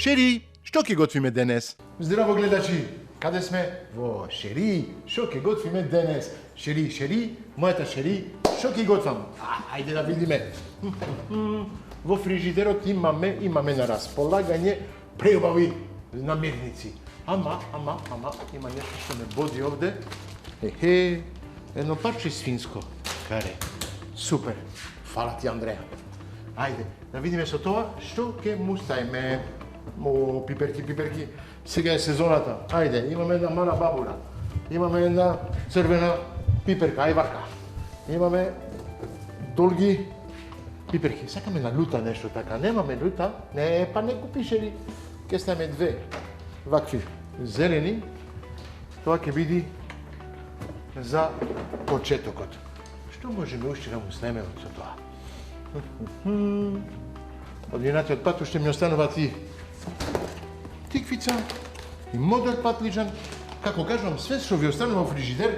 Šeri, što ki готвиме денес? Здраво гледачи! Каде сме? Во Шери, што ќе готвиме денес? Шери, мојата Шери, што ќе готвам? Ајде да видиме. Во фрижидерот имаме на располагање преубави намирници. Ама, има нешто што ме боди овде. Едно парче свинско. Каре, супер. Фала ти, Андреја. Ајде, да видиме со тоа што ќе му ставиме. Пиперки. Сега е сезоната. Ајде, имаме една мала бабула. Имаме една црвена пиперка, ајвака. Имаме долги пиперки. Сакаме на люта нешто така. Немаме люта. Не, па не купиш ли. Ке ставиме две вакви зелени. Тоа ќе биде за почетокот. Што можеме уште да му снеме од тоа? Од минатиот пат уште ми останува тиквица и модер патлиџан. Како кажувам, све што ви останува во фрижидер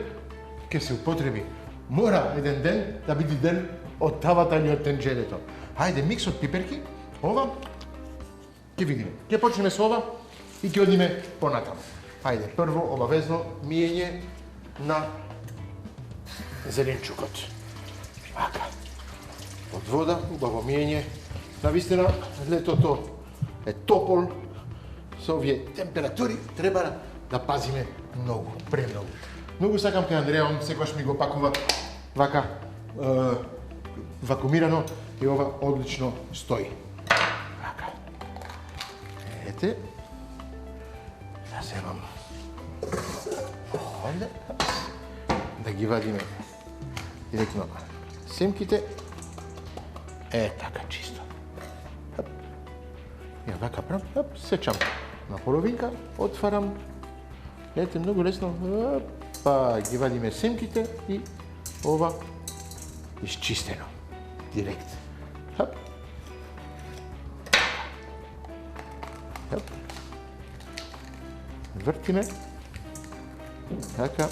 ќе се употреби. Мора еден ден да биде ден од тавата или од тенџерето. Ајде, микс од пиперки, ова, ќе видиме. Ќе почнеме со ова и ќе одиме понатаму. Ајде, прво обавезно миење на зеленчукот. Вака. Од вода, убаво миење. Навистина, летото е топол. Со овие температури треба да пазиме многу, премногу. Многу сакам кај Андреја, он секогаш ми го пакува вака вакуумирано и ова одлично стои. Вака. Ете. Да земам овде. Да ги вадиме директно семките. Така чисто. Ја вака прав, сечам на половинка, отварам. Ете, многу лесно. Па ги вадиме семките и ова исчистено. Директ. Вртиме. Така.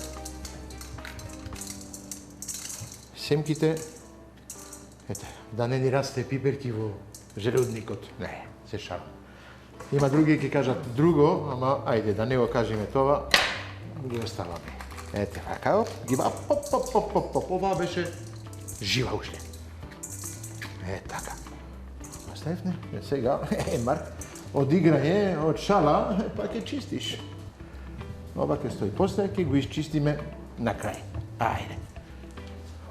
Семките. Ете, да не ни расте пиперки во желудникот. Не, се шалам. Има други ќе кажат друго, ама ајде да не го кажеме тоа, ги оставаме. Ете, вака, ги ова беше жива уште. Така. Оставивме, сега, Марк, од играње, од шала, па ќе чистиш. Ова ќе стои после, ќе го исчистиме на крај. Ајде.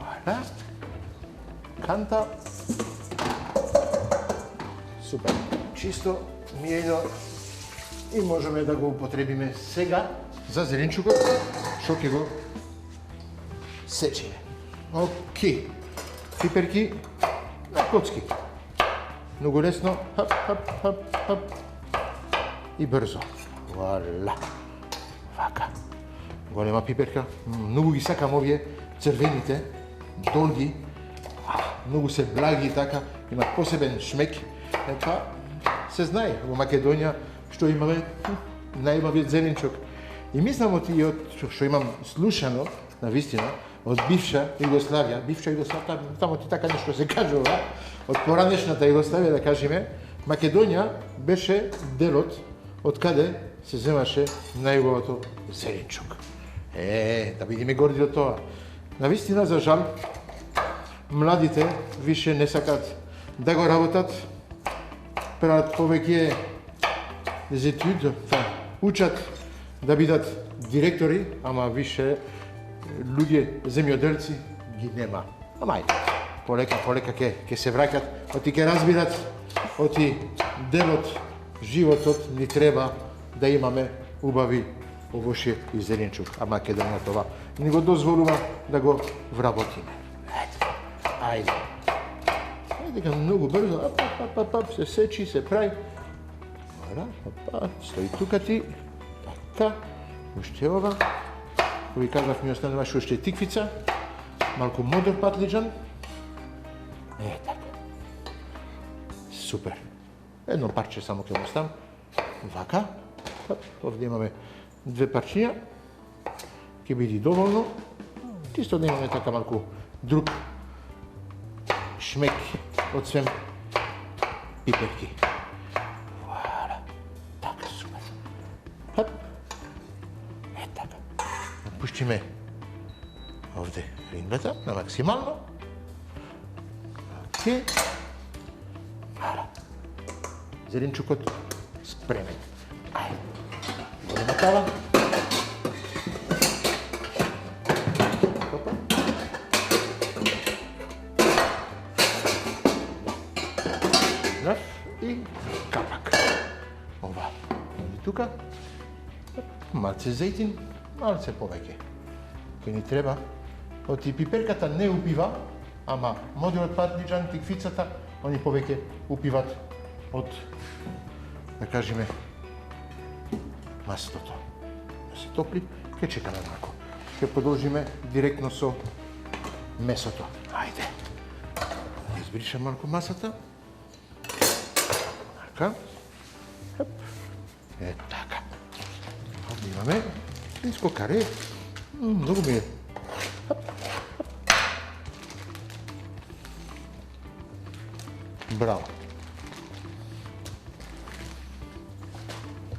Вака. Канта. Супер. Чисто, миено и можеме да го употребиме сега за зеленчукот, што ќе го сечиме. Окей. Пиперки на коцки. Многу лесно. Хап. И брзо. Вуаля. Вака. Голема пиперка. Многу ги сакам овие црвените, долги. Многу се благи така, имат посебен шмек. Епа, се знае во Македонија што имаме најубавиот зеленчук. И мислам од што имам слушано, навистина, од бивша Југославија, таму ти така нешто се кажува, од поранешната Југославија, да кажеме, Македонија беше делот од каде се земаше најубавото зеленчук. Да бидеме горди од тоа. Навистина, за жал, младите више не сакат да го работат, прават повеќе зетуд, учат да бидат директори, ама више луѓе земјоделци ги нема. Ама ајде, полека ќе се враќат, оти ќе разбират, оти делот, животот ни треба да имаме убави овоше и зеленчук. А Македонија това ни го дозволува да го вработиме. Ајде. Ајде, многу брзо, се сечи, се прави. Стои тука ти. Така, уште ова. Кој кажав, ми остануваше уште тиквица. Малку модер патлиџан. Така. Супер. Едно парче само ќе го ставам. Вака. Овде имаме две парчиња. Ќе биде доволно. Чисто да имаме така малку друг шмек од свем пиперки. Вуаля. Пуштиме овде ринбата на максимално. Окей. Зеленчукот спремен. Ајде. Голема тава. Опа. Здрав и капак. Ова. И тука. Малце зејтин, малце повеќе. Кој ни треба. Оти пиперката не упива, ама модерот патлиџан, тиквицата, они повеќе упиват од, да кажеме, мастото. Да се топли, ке чекаме малку. Ке продолжиме директно со месото. Ајде. Избришам малку масата. Така. Е, така. Овде имаме ниско каре. Многу ми е. Браво.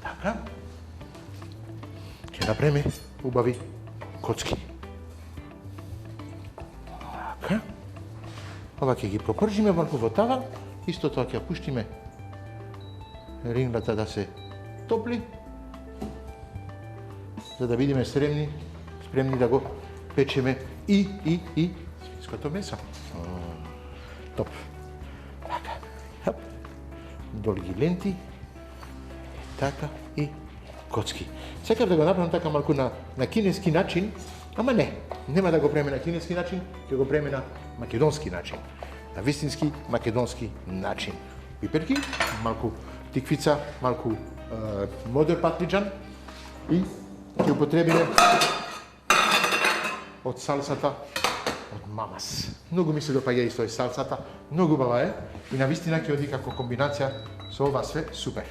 Така. Ќе направиме убави коцки. Така. Ова ќе ги пропржиме малку во тава. Исто тоа ќе пуштиме ринбата да се топли. За да бидеме спремни да го печеме и свинското месо. Топ. Така. Хап. Долги ленти. Така и коцки. Сакав да го направам така малку на кинески начин, ама не. Нема да го преме на кинески начин, ќе го преме на македонски начин. На вистински македонски начин. Пиперки, малку тиквица, малку модер патлиџан и ќе употребиме од салсата од мамас. Многу ми се допаѓа исто и салсата, многу убава е и на вистина ќе оди како комбинација со ова све супер.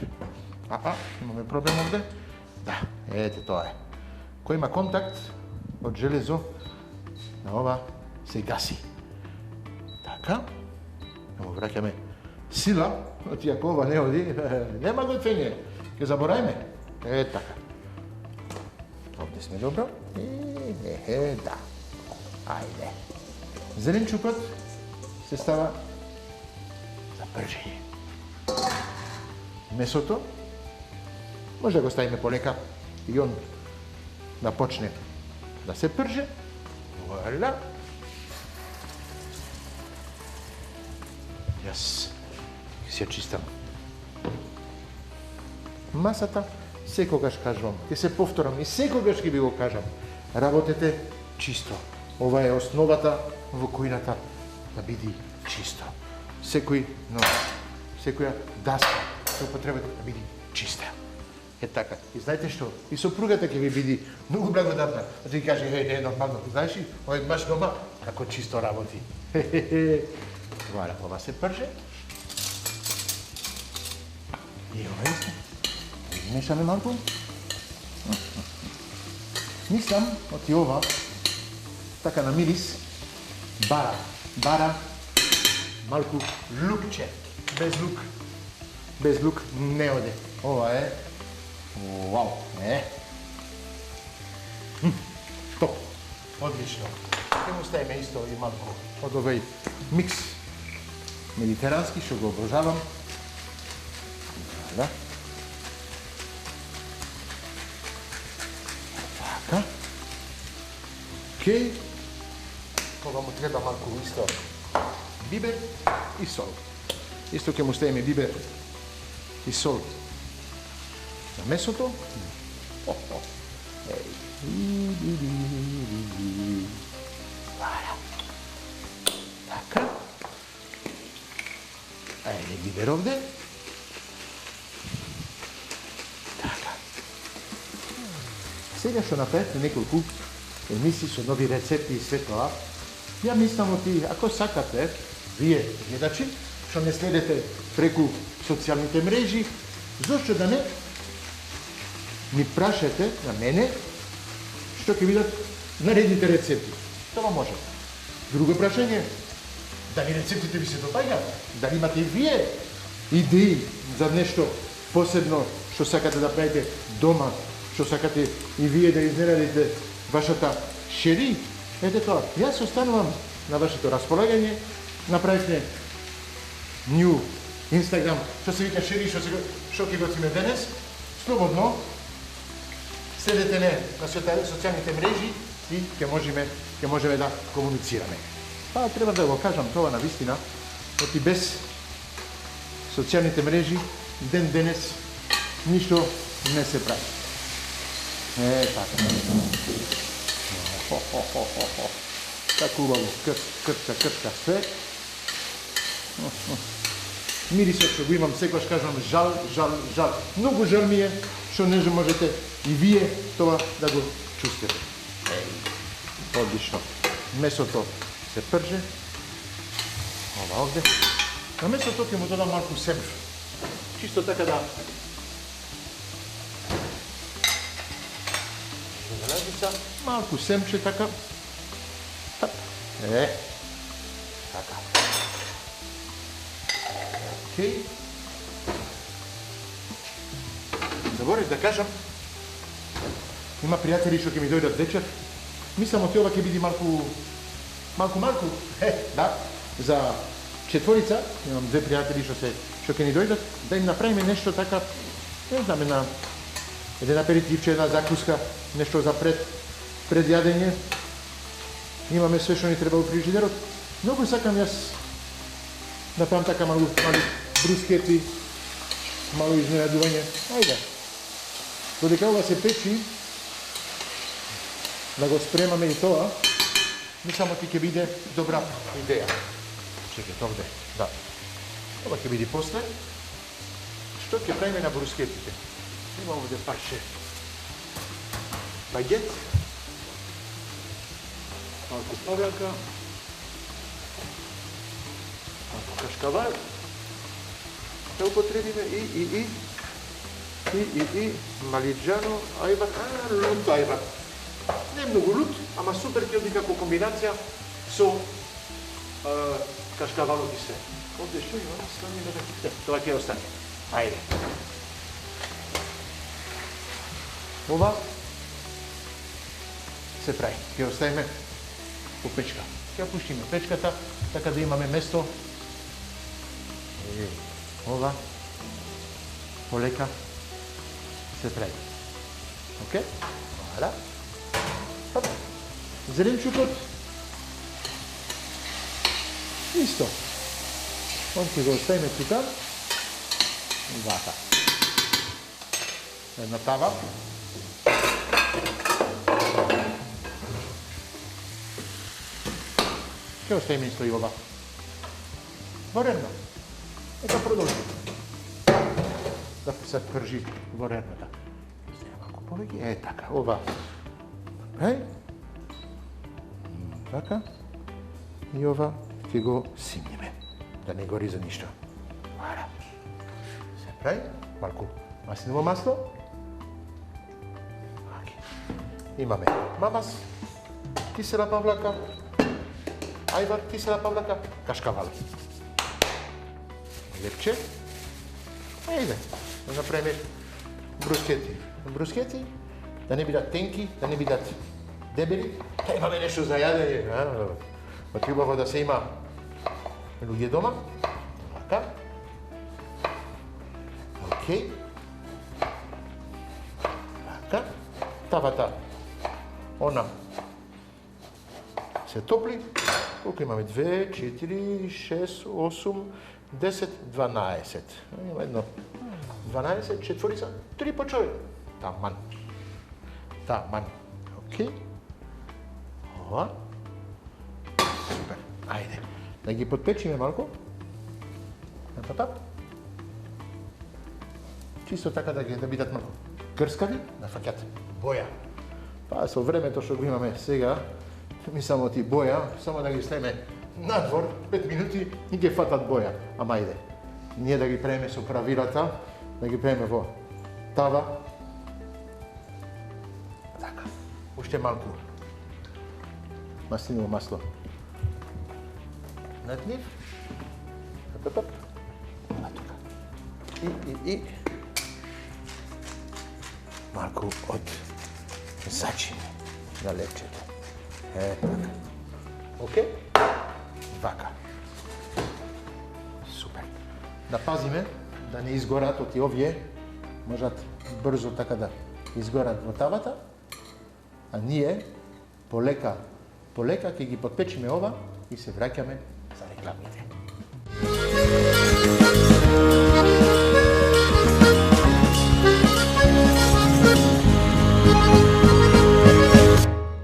Имаме проблем овде? Да, ете тоа е. Кој има контакт од железо на ова се гаси. Така. Му враќаме сила, оти ако ова не оди, нема готвење. Ке заборајме. Така. Овде сме добро. Да. Ајде. Зеленчукот се става за пржење. Месото може да го ставиме полека и он да почне да се прже. Вуаля. Јас ќе се чистам. Масата, секогаш кажувам, ќе се повторам и секогаш ќе ви го кажам. Работете чисто. Ова е основата во кујната да биде чисто. Секоја даска се употребата да биде чиста. Е така. И знаете што? И сопругата ќе ви биде многу благодарна. Да ти каже, не, нормално. Знаеш ли, мојот маж дома како чисто работи. Валя, ова се прже. И ова исто. Мешаме малку. Мислам, оти ова, така на мирис, бара, малку лукче. Без лук не оде. Ова е, вау, топ, одлично. Ќе му ставиме исто и малку од овој микс медитерански, што го обожавам. Да. Така. Океј. Ова му треба малку исто бибер и сол. Исто ќе му ставиме бибер и сол на месото. Така. Ајде бибер овде. Така. Сега што направите неколку емисии со нови рецепти и све тоа, ја мислам оти, ако сакате, вие гледачи, што не следете преку социјалните мрежи, зошто да не ми прашате на мене што ќе бидат наредните рецепти. Тоа може. Друго прашање, дали рецептите ви се допаѓаат? Дали имате и вие идеи за нешто посебно што сакате да правите дома, што сакате и вие да изненадите вашата шери, ете тоа. Јас останувам на вашето располагање. Направите new Instagram, што се вика шери, што ќе готвиме денес. Слободно следете на социјалните мрежи и ќе можеме да комуницираме. Па треба да го кажам тоа на вистина, оти без социјалните мрежи ден денес ништо не се прави. Така. Така убаво, крчка све. Мирисот што го имам, секојаш кажам жал. Многу жал ми е што не можете и вие тоа да го чувствате. Одлично. Месото се прже. Ова овде. На месото ќе му додам малку семф. Чисто така да малку семче така. Така. Окей. Заборев да кажам, има пријатели што ќе ми дојдат вечер. Мислам оти ова ќе биде малку, да, за четворица. Имам две пријатели што ќе ни дојдат, да им направиме нешто така, не знам, еден аперитивче, една закуска, нешто за пред јадење. Имаме све што ни треба во фрижидерот. Многу сакам јас да правам така мали брускети, мало изненадување. Ајде. Додека ова се печи, да го спремаме и тоа, мислам ти ќе биде добра идеја. Чекайте овде, да. Ова ќе биде после. Што ќе правиме на брускетите? Има овде паше багет, малку павлака, малку кашкавал, да употребиме и малиџано, ајбат, лут ајбат. Не многу лут, ама супер ќе оди како комбинација со кашкавалот и се. Овде што има? Ставиме да тоа ќе остане. Ајде. Ова се прави. Ќе оставиме по печка. Ќе пуштиме печката, така да имаме место. Ова полека се прави. Окей? Вала. Зеленчукот исто. Он ќе го оставиме тука. Вака. Една тава. Ќе оставиме исто и ова. Варедно. Нека продолжи. Да се пржи варедната. Малку повеќе. Така, ова. Така. И ова ќе го симнеме. Да не гори за ништо. Вара. Се прави. Малку маслиново масло. Имаме мамас, кисела павлака, ајвар, кисела павлака, кашкавал. Лепче. Ајде, да направиме брускети. Брускети, да не бидат тенки, да не бидат дебели, да имаме нешто за јадење. Потребува да се има луѓе дома. Така. Окей. Така. Тавата. Она се топли. Колку имаме? 2, 4, 6, 8, 10, 12. Има едно 12, четворица, 3 по човек. Таман. Окей. Ова. Супер. Ајде. Да ги подпечиме малку. Тап. Чисто така да бидат малку крскави, да фаќат боја. Па со времето што го имаме сега, мислам оти боја, само да ги ставиме надвор 5 минути и ќе фатат боја. Ама ајде. Ние да ги правиме со правилата, да ги правиме во тава. Така. Уште малку маслиново масло. Над нив. Тап. Ова тука. И малку од зачине. da lepčete. Така. Ok? Вака. Супер. Да пазиме да не изгорат оти овие, можат брзо така да изгорат во тавата, а ние полека ќе ги потпечиме ова и се враќаме за рекламите.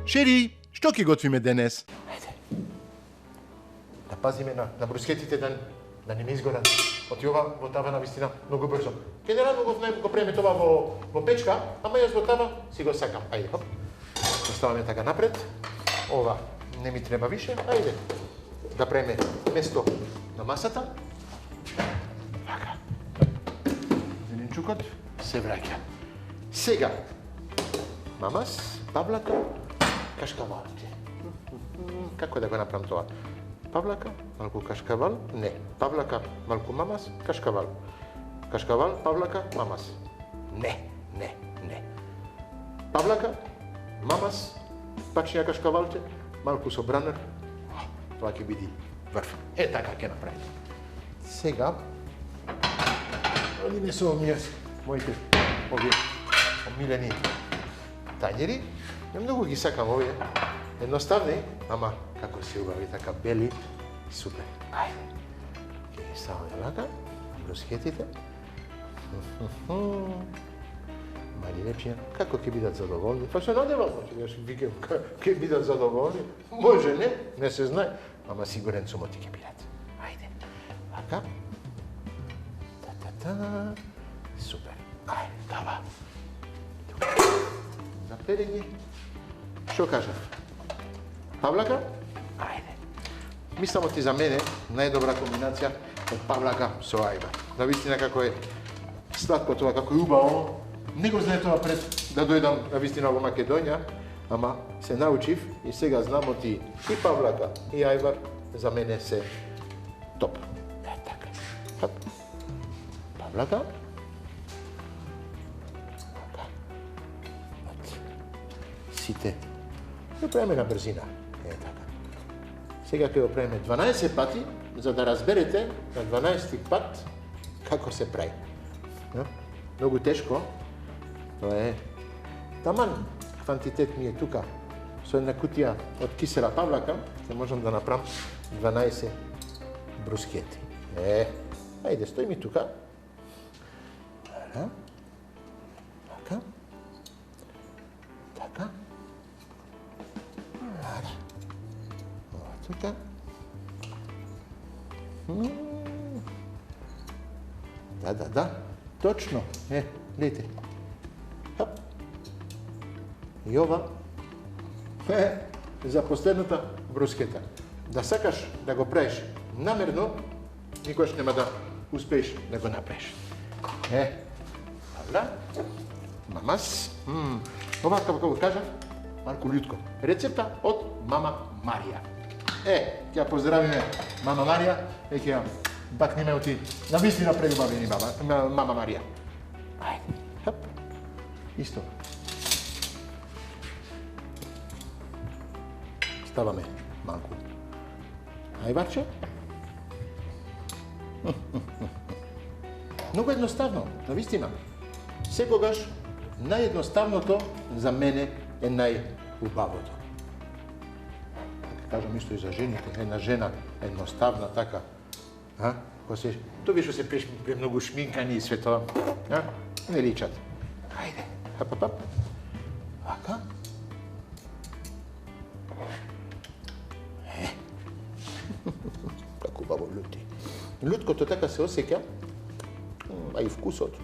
Шери, што ќе готвиме денес? Ајде. Да пазиме на брускетите да не ми изгорат. Оти ова во тава навистина многу брзо. Генерално го преме тоа во печка, ама јас во тава си го сакам. Ајде, хоп. Оставаме така напред. Ова не ми треба више. Ајде. Да преме место на масата. Така. Зеленчукот се враќа. Сега мамас, павлака, кашкавалче. Како да го направам тоа? Павлака, малку кашкавал, не. Павлака, малку мамас, кашкавал. Кашкавал, павлака, мамас. Не. Павлака, мамас, пачија кашкавалче, малку со бранер. Тоа ќе биде врв. Така ќе направиме. Сега, одиме со моите овие омилени тањери. Многу ги сакам овие. Едноставни, ама како се убави така бели, супер. Ајде. Ќе ги ставаме вака, брускетите. Мали лепчиња, како ќе бидат задоволни? Па се надевам, јас викам ќе бидат задоволни. Може не се знае, ама сигурен сум оти ќе бидат. Ајде. Вака. Та-та-та. Супер. Ајде, дава. Запере ги. Што кажав? Павлака? Ајде. Мислам оти за мене најдобра комбинација е павлака со ајвар. Навистина како е сладко тоа, како е убаво. Не го знае тоа пред да дојдам навистина во Македонија, ама се научив и сега знам оти и павлака и ајвар за мене се топ. Така. Хоп. Павлака. Сите. Го правиме на брзина. Така. Сега ќе го правиме 12 пати, за да разберете на 12 пат како се прави. Многу тешко. Тоа е таман квантитет ми е тука. Со една кутија од кисела павлака ќе можам да направам 12 брускети. Ајде, стои ми тука. Така. Така. Ова тука. Да. Точно. Гледайте. Хоп. И ова за последната брускета. Да сакаш да го правиш намерно, никогаш нема да успееш да го направиш. Добра. Мамас. Ова, како го кажа, малку лютко. Рецепта од мама Марија. Ќе ја поздравиме мама Марија, ќе ја бакнеме оти навистина преубавени мама Марија. Ајде, хоп. Исто. Ставаме малку ајварче. Многу едноставно, навистина. Секогаш наједноставното за мене е најубавото. Кажам исто и за жените, една жена едноставна така. Тоа што се премногу шминкани и све тоа, не личат. Ајде, хап. Вака. Како убаво лути. Луткото така се осеќа, а и вкусот.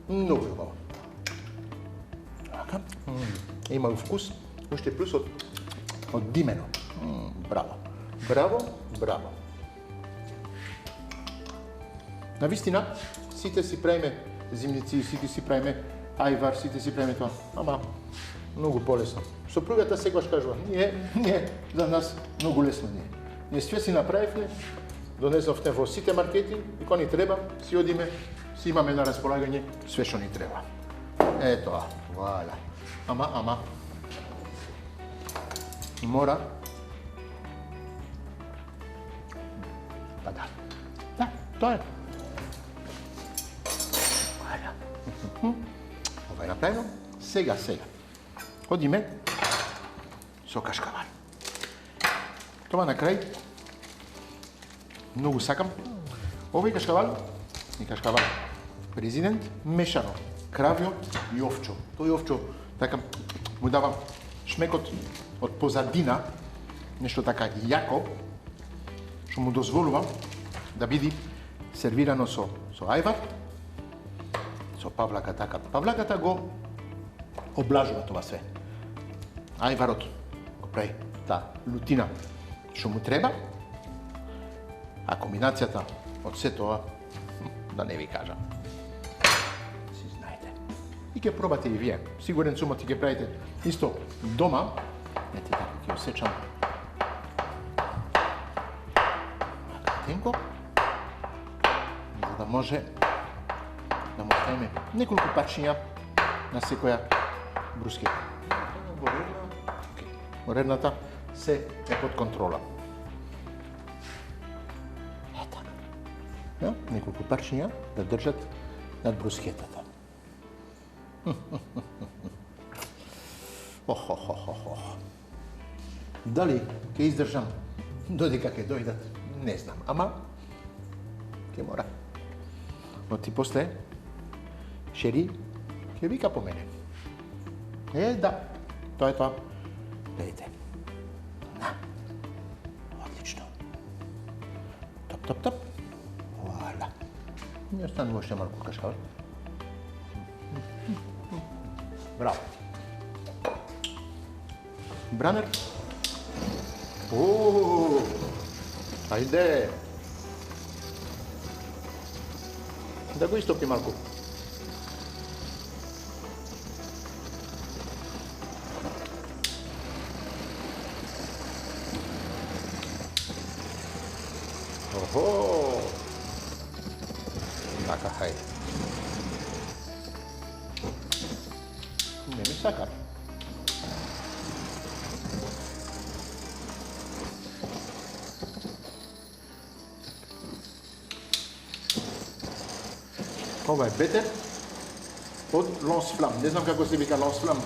Многу убаво. Вака. Има вкус, уште плюсот од димено. Браво. Навистина, сите си правиме зимници, сите си правиме ајвар, сите си правиме тоа. Ама, многу полесно. Сопругата секогаш кажува, не, за нас многу лесно не е. Ние све си направивме, донесовте во сите маркети и кога ни треба, си одиме, си имаме на располагање све што ни треба. Тоа, вуаля. Ама, mora. Pa da. Da, to je. Valja. Ovo je napravljeno. Сега. Hodime со кашкавал. Това на крај. Многу сакам. Овој кашкавал и кашкавал президент мешано. Кравјо и овчо. Тој овчо така му дава шмекот од позадина, нешто така јако, што му дозволува да биде сервирано со ајвар, со павлака така. Павлаката го облажува тоа све. Ајварот го прави таа лутина што му треба, а комбинацијата од се тоа, да не ви кажам. Си знаете. И ќе пробате и вие. Сигурен сум ќе правите исто дома. Ете така ќе осечам. Макатенко. За да може да му ставиме неколку пачиња на секоја брускета. Морерната се е под контрола. Ето. Неколку парчиња да држат над брускетата. Дали ќе издржам додека ќе дојдат, не знам, ама ќе мора. Но ти после Шери ќе вика по мене. Да, тоа е тоа. Гледайте. На. Отлично. Топ. Вуаля. Ми останува уште малку кашкавал. Браво. Бранер. Ајде. Да го истопи малку. Охо! Така, хајде. Не ми сака. Ова е бетер од лонс флам. Не знам како се вика лонс флам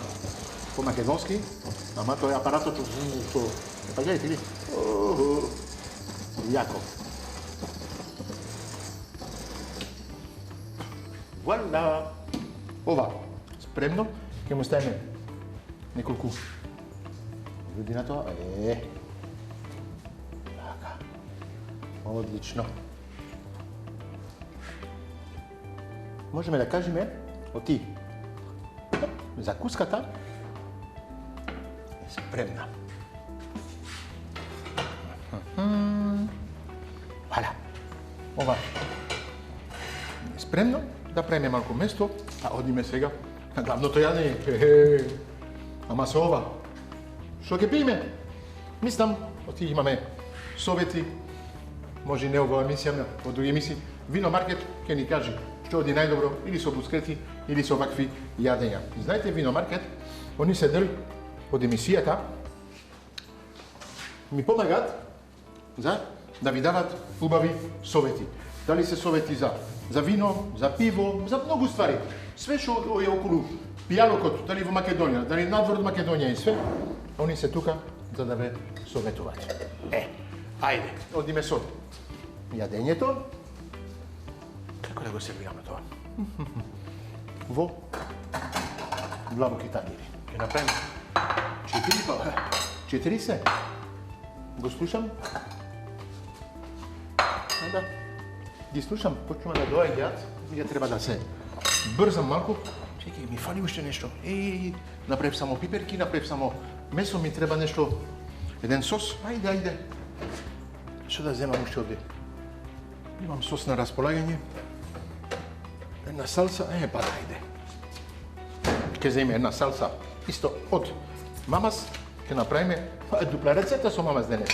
по македонски, ама тоа е апаратот што... Па гледайте ли? Јако. Вуаля! Ова, спремно, ќе му ставиме неколку луѓе на тоа. Така. Одлично. Можеме да кажеме, оти, закуската е спремна. Валя. Ова е спремно, да правиме малку место, а одиме сега на главното јадење. Ама со ова, што ќе пиеме? Мислам, оти имаме совети, може и не ова емисија, во други емисии. Вино Маркет ќе ни кажи што оди најдобро или со брускети, или со вакви јадења. И знаете, Вино Маркет, они се дел од емисијата, ми помагат за да ви дават убави совети. Дали се совети за вино, за пиво, за многу ствари. Све што е околу пијалокот, дали во Македонија, дали надвор од Македонија и све, они се тука за да ве советуваат. Ајде, одиме со јадењето. Како да го сервираме тоа? Во длабоки тагири. Ќе направиме 4 се. Го слушам. Да. Ги слушам, почнува да доаѓаат. Ја треба да се брзам малку. Чекај, ми фали уште нешто. Направив само пиперки, направив само месо, ми треба нешто, еден сос. Ајде. Што да земам уште овде? Имам сос на располагање. Една салса, па ајде. Ќе земе една салса исто од мамас, ќе направиме дупла рецепта со мамас денес.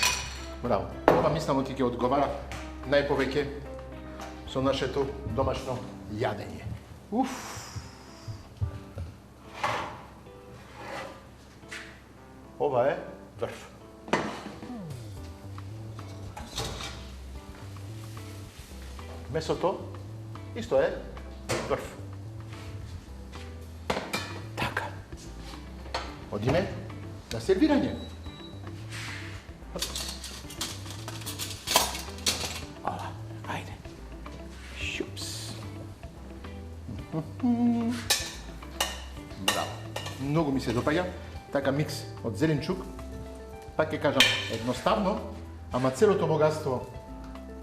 Браво. Ова мислам ти ќе одговара најповеќе со нашето домашно јадење. Ова е vrh. Месото исто е vrh. Така. Одиме на сервирање. Ова, ајде. Шупс. Браво. Многу ми се допаѓа. Така микс од зеленчук. Пак ќе кажам, едноставно, ама целото богатство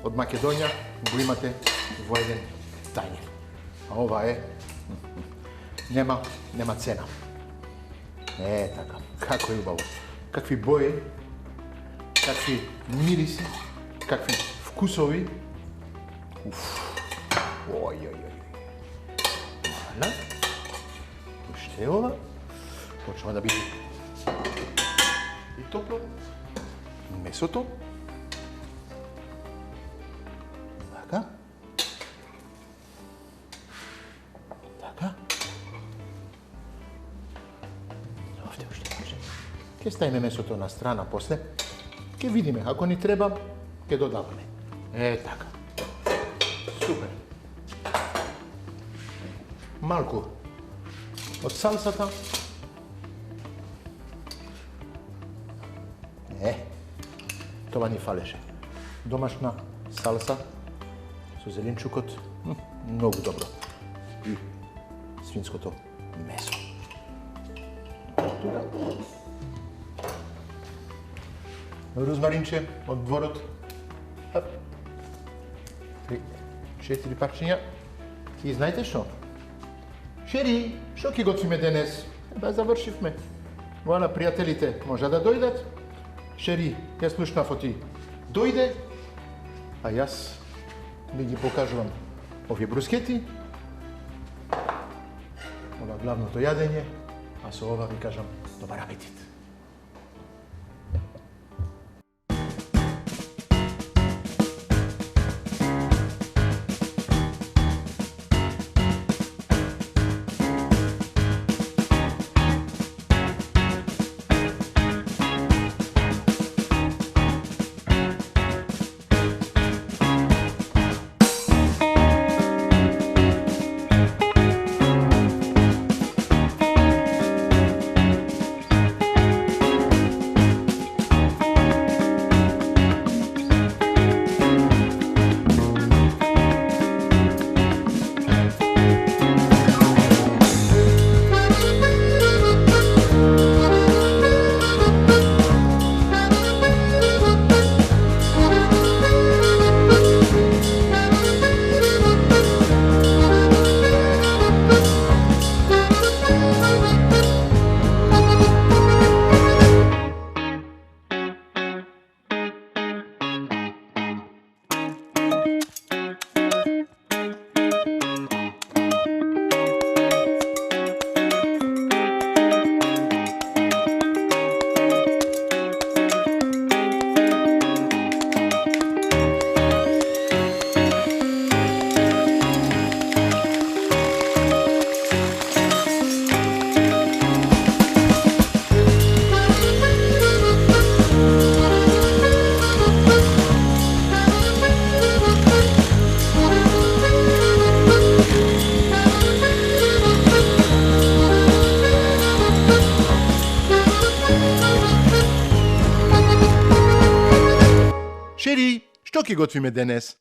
од Македонија го имате во еден тањер. А ова е нема цена. Така, како е убаво. Какви бои, какви мириси, какви вкусови. Ој. Вала. Уште ова. Почнува да биде и топло. Месото. Така. Овде уште може. Ке ставиме месото на страна после. Ке видиме, ако ни треба, ке додаваме. Така. Супер. Малку од салсата. Това ни фалеше. Домашна салса со зеленчукот. Многу добро. И свинското месо. Тука. Розмаринче од дворот. 3-4 парчиња. И знаете што? Шери, што ќе готвиме денес? Завршивме. Вуала, пријателите може да дојдат. Шери, ја слушнав од ти. Дојде, а јас ми ги покажувам овие брускети. Ова главното јадење, а со ова ви кажам добар апетит. Шери, што ќе готвиме денес?